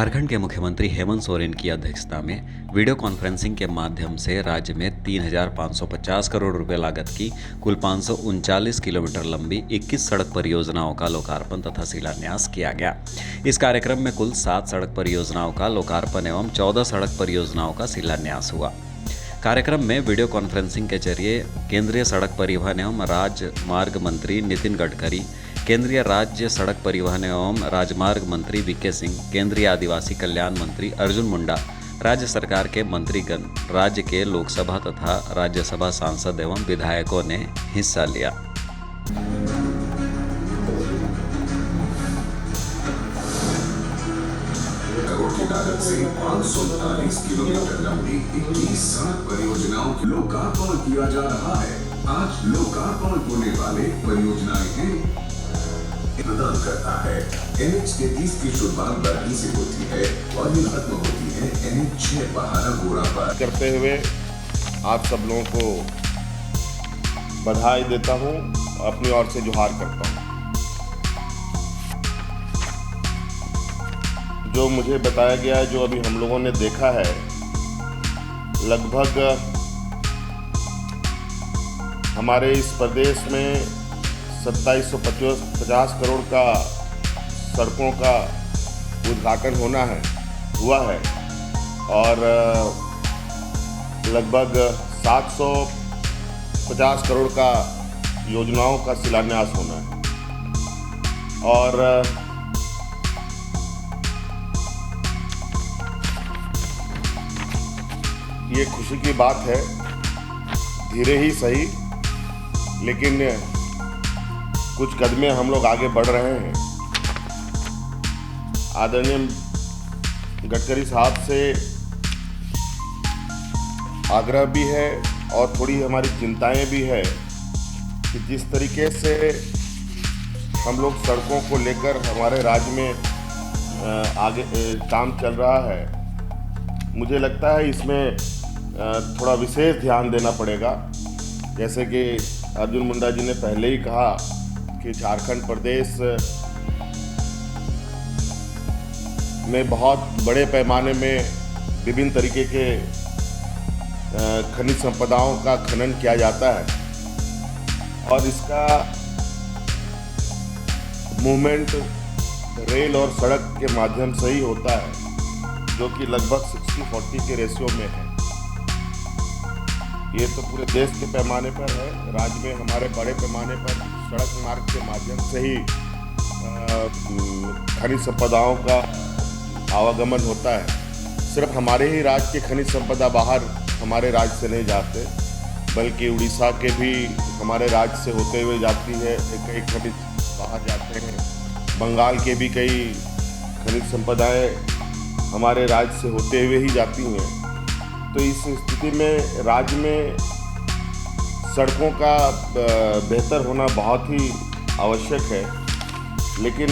झारखंड के मुख्यमंत्री हेमंत सोरेन की अध्यक्षता में वीडियो कॉन्फ्रेंसिंग के माध्यम से राज्य में 3,550 करोड़ रुपए लागत की कुल 539 किलोमीटर लंबी 21 सड़क परियोजनाओं का लोकार्पण तथा शिलान्यास किया गया। इस कार्यक्रम में कुल 7 सड़क परियोजनाओं का लोकार्पण एवं 14 सड़क परियोजनाओं का शिलान्यास हुआ। कार्यक्रम में वीडियो कॉन्फ्रेंसिंग के जरिए केंद्रीय सड़क परिवहन एवं राजमार्ग मंत्री नितिन गडकरी, केंद्रीय राज्य सड़क परिवहन एवं राजमार्ग मंत्री वीके सिंह, केंद्रीय आदिवासी कल्याण मंत्री अर्जुन मुंडा, राज्य सरकार के मंत्रीगण, राज्य के लोकसभा तथा राज्यसभा सांसद एवं विधायकों ने हिस्सा लिया। करोड़ की लागत से 539 किलोमीटर लंबी 21 सड़क परियोजनाओं का लोकार्पण किया जा रहा है। आज लोकार्पण होने वाले परियोजनाएं हैं प्रदान करता है। NH 33 की शुरुआत बरगी से होती है और ये खत्म होती है NH 6 पहाड़ा गोरा पर। करते हुए आप सब लोगों को बधाई देता हूं, अपनी ओर से जोहार करता हूं। जो मुझे बताया गया है, जो अभी हम लोगों ने देखा है, लगभग हमारे इस प्रदेश में 2750 करोड़ का सड़कों का उद्घाटन हुआ है और लगभग 750 करोड़ का योजनाओं का शिलान्यास होना है। और ये खुशी की बात है, धीरे ही सही लेकिन कुछ कदमें हम लोग आगे बढ़ रहे हैं। आदरणीय गडकरी साहब से आग्रह भी है और थोड़ी हमारी चिंताएं भी है कि जिस तरीके से हम लोग सड़कों को लेकर हमारे राज्य में आगे काम चल रहा है, मुझे लगता है इसमें थोड़ा विशेष ध्यान देना पड़ेगा। जैसे कि अर्जुन मुंडा जी ने पहले ही कहा कि झारखंड प्रदेश में बहुत बड़े पैमाने में विभिन्न तरीके के खनिज संपदाओं का खनन किया जाता है और इसका मूवमेंट रेल और सड़क के माध्यम से ही होता है, जो कि लगभग 60-40 के रेशियो में है। ये तो पूरे देश के पैमाने पर है। राज्य में हमारे बड़े पैमाने पर सड़क मार्ग के माध्यम से ही खनिज संपदाओं का आवागमन होता है। सिर्फ हमारे ही राज्य के खनिज संपदा बाहर हमारे राज्य से नहीं जाते, बल्कि उड़ीसा के भी हमारे राज्य से होते हुए जाती है, कई खनिज बाहर जाते हैं। बंगाल के भी कई खनिज संपदाएं हमारे राज्य से होते हुए ही जाती हैं। तो इस स्थिति में राज्य में सड़कों का बेहतर होना बहुत ही आवश्यक है, लेकिन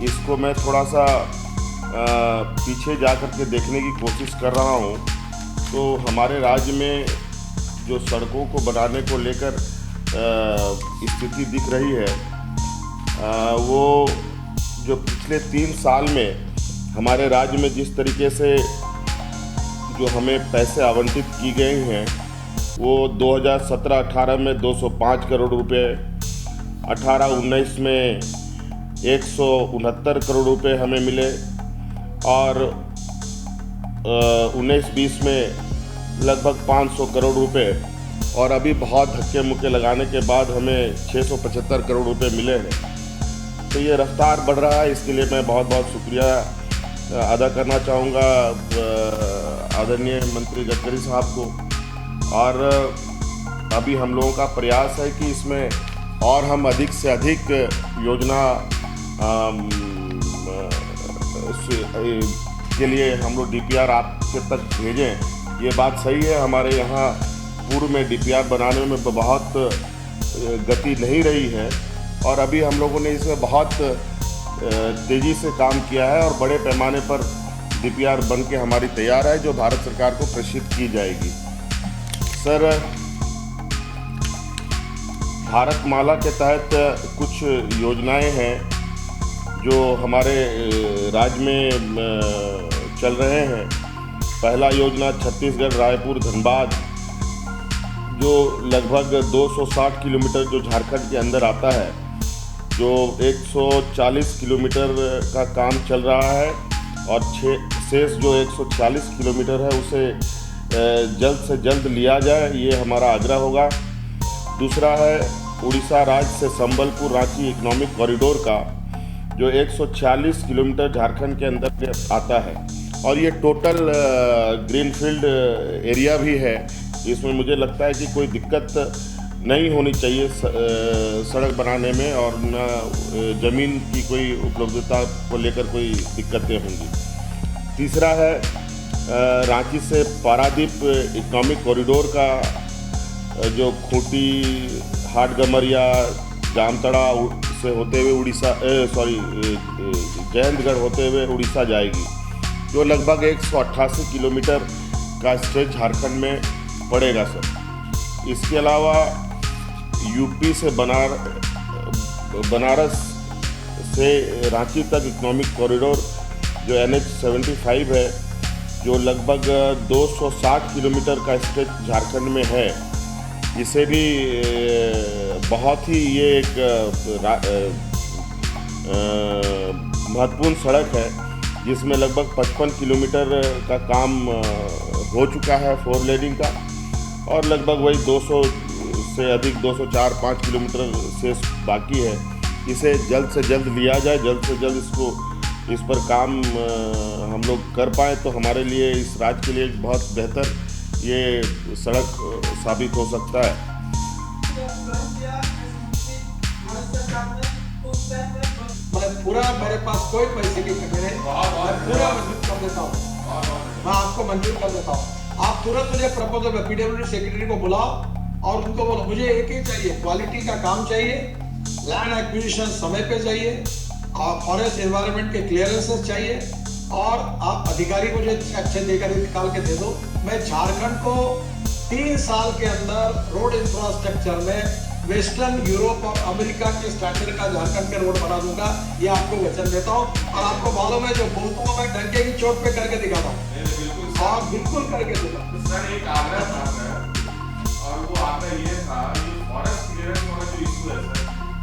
इसको मैं थोड़ा सा पीछे जा कर के देखने की कोशिश कर रहा हूँ। तो हमारे राज्य में जो सड़कों को बनाने को लेकर स्थिति दिख रही है, वो जो पिछले 3 साल में हमारे राज्य में जिस तरीके से जो हमें पैसे आवंटित की गए हैं, वो 2017-18 में 205 करोड़ रुपए, 18-19 में 169 करोड़ रुपए हमें मिले और 19-20 में लगभग 500 करोड़ रुपए, और अभी बहुत धक्के मुक्के लगाने के बाद हमें 675 करोड़ रुपए मिले हैं। तो ये रफ्तार बढ़ रहा है, इसके लिए मैं बहुत बहुत शुक्रिया अदा करना चाहूँगा आदरणीय मंत्री गडकरी साहब को। और अभी हम लोगों का प्रयास है कि इसमें और हम अधिक से अधिक योजना के लिए हम लोग DPR आपके तक भेजें। ये बात सही है, हमारे यहाँ पूर्व में DPR बनाने में बहुत गति नहीं रही है और अभी हम लोगों ने इसमें बहुत तेज़ी से काम किया है और बड़े पैमाने पर DPR बन के हमारी तैयार है, जो भारत सरकार को प्रेषित की जाएगी। सर, भारतमाला के तहत कुछ योजनाएं हैं जो हमारे राज्य में चल रहे हैं। पहला योजना छत्तीसगढ़ रायपुर धनबाद, जो लगभग 260 किलोमीटर जो झारखंड के अंदर आता है, जो 140 किलोमीटर का काम चल रहा है और शेष जो 140 किलोमीटर है उसे जल्द से जल्द लिया जाए, ये हमारा आग्रह होगा। दूसरा है उड़ीसा राज्य से संबलपुर रांची इकोनॉमिक कॉरिडोर का, जो 140 किलोमीटर झारखंड के अंदर आता है और ये टोटल ग्रीनफील्ड एरिया भी है। इसमें मुझे लगता है कि कोई दिक्कत नहीं होनी चाहिए सड़क बनाने में, और न ज़मीन की कोई उपलब्धता को लेकर कोई दिक्कतें होंगी। तीसरा है रांची से पारादीप इकोनॉमिक कॉरिडोर का, जो खूंटी हाटगमरिया जामतड़ा से होते हुए उड़ीसा जयंतगढ़ होते हुए उड़ीसा जाएगी, जो लगभग 188 किलोमीटर का स्ट्रेच झारखंड में पड़ेगा सर। इसके अलावा यूपी से बनारस से रांची तक इकोनॉमिक कॉरिडोर, जो NH-75 है, जो लगभग 260 किलोमीटर का स्ट्रेच झारखंड में है। इसे भी बहुत ही ये एक महत्वपूर्ण सड़क है, जिसमें लगभग 55 किलोमीटर का काम हो चुका है 4 लेनिंग का, और लगभग वही 200 से अधिक 204-5 किलोमीटर शेष बाकी है। इसे जल्द से जल्द लिया जाए, जल्द से जल्द इस पर काम हम लोग कर पाएँ तो हमारे लिए, इस राज्य के लिए एक बहुत बेहतर ये सड़क साबित हो सकता है। मेरे पास कोई पैसे की कमी नहीं, मैं पूरा मंजूर कर देता हूँ, मैं आपको मंजूर कर देता हूँ। आप तुरंत मुझे प्रपोजल में PWD सेक्रेटरी को बुलाओ और उनको बोलो मुझे एक ही चाहिए, क्वालिटी का काम चाहिए, लैंड एक्विजिशन समय पे चाहिए, और फॉरेस्ट एनवायरनमेंट के क्लियरेंसेस चाहिए, और आप अधिकारी मुझे अच्छे देकर निकाल के दे दो। मैं झारखंड को 3 साल के अंदर रोड इंफ्रास्ट्रक्चर में वेस्टर्न यूरोप और अमेरिका के स्टैंडर्ड का झारखंड के रोड बना दूंगा, ये आपको वचन देता हूँ। और आपको मालूम है, जो बोलता हूँ मैं डंके की चोट पे करके दिखाता हूँ, और बिल्कुल करके दूंगा। सर एक आग्रह था सर, और वो आग्रह ये था, ये फॉरेस्ट क्लियरेंस वाला जो इशू है सर,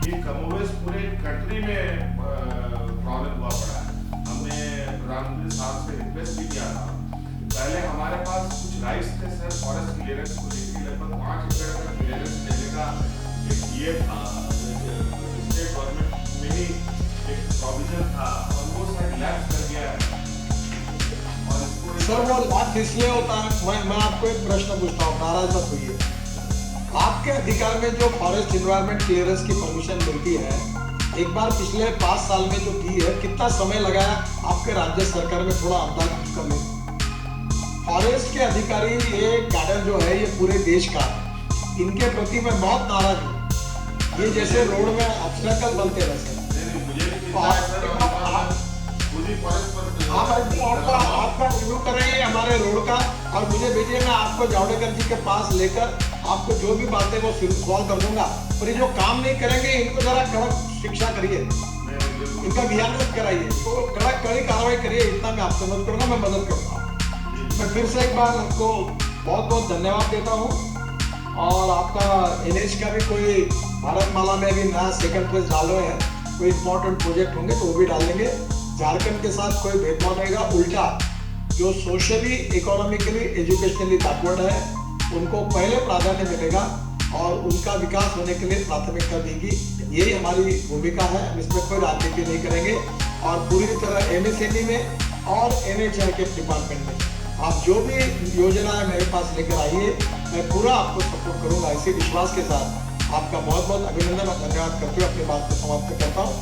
ये कमोबेश पूरे कंट्री में प्रॉब्लम हुआ पड़ा है। हमने प्रधानमंत्री साहब से रिक्वेस्ट भी किया था, पहले हमारे पास कुछ राइट्स थे सर फॉरेस्ट क्लियरेंस को लेकर, लगभग 5 एकड़ का क्लियरेंस लेने का एक ये था, स्टेट गवर्नमेंट में ही एक प्रोविजन था, और वो शायद लैप्स कर गया है। और इसको सर वो बात इसलिए होता है, मैं आपको एक प्रश्न पूछता हूँ, नाराज मत होइए। आपके अधिकार में जो फॉरेस्ट एनवायरनमेंट क्लियरेंस की परमिशन मिलती है, एक बार पिछले 5 साल में जो दी है, कितना समय लगाया आपके राज्य सरकार में, थोड़ा अंदाज कर लें। फॉरेस्ट के अधिकारी, ये गार्डन जो है ये पूरे देश का, इनके प्रति मैं बहुत नाराज हूँ। ये जैसे रोड में ऑब्स्टेकल बनते रहते हैं। आपका रिव्यू करेंगे हमारे रोड का, और मुझे भेजिए, मैं आपको जावड़ेकर जी के पास लेकर आपको जो भी बातें वो सॉल्व कर दूंगा। और ये जो काम नहीं करेंगे, इनको जरा कड़क शिक्षा करिए, इनका ध्यान रख कराइए, तो कड़ी कार्रवाई करिए। इतना मैं आपसे मदद करूँगा, मैं मदद करूँगा। मैं फिर से एक बार आपको बहुत बहुत धन्यवाद देता हूँ। और आपका NH का भी कोई भारतमाला में भी नया सेकंड फेज डाल रहे हैं, कोई इंपॉर्टेंट प्रोजेक्ट होंगे तो वो भी डालेंगे। झारखंड के साथ कोई भेदभाव रहेगा, उल्टा जो सोशली, इकोनॉमिकली, एजुकेशनली बैकवर्ड है, उनको पहले प्राधान्य मिलेगा और उनका विकास होने के लिए प्राथमिकता देगी। यही हमारी भूमिका है, हम इसमें कोई राजनीति नहीं करेंगे। और पूरी तरह MSME में और NHI के डिपार्टमेंट में आप जो भी योजनाएं मेरे पास लेकर आइए, मैं पूरा आपको सपोर्ट करूंगा। इसी विश्वास के साथ आपका बहुत बहुत अभिनंदन और धन्यवाद करते हुए अपनी बात को समाप्त करता हूँ।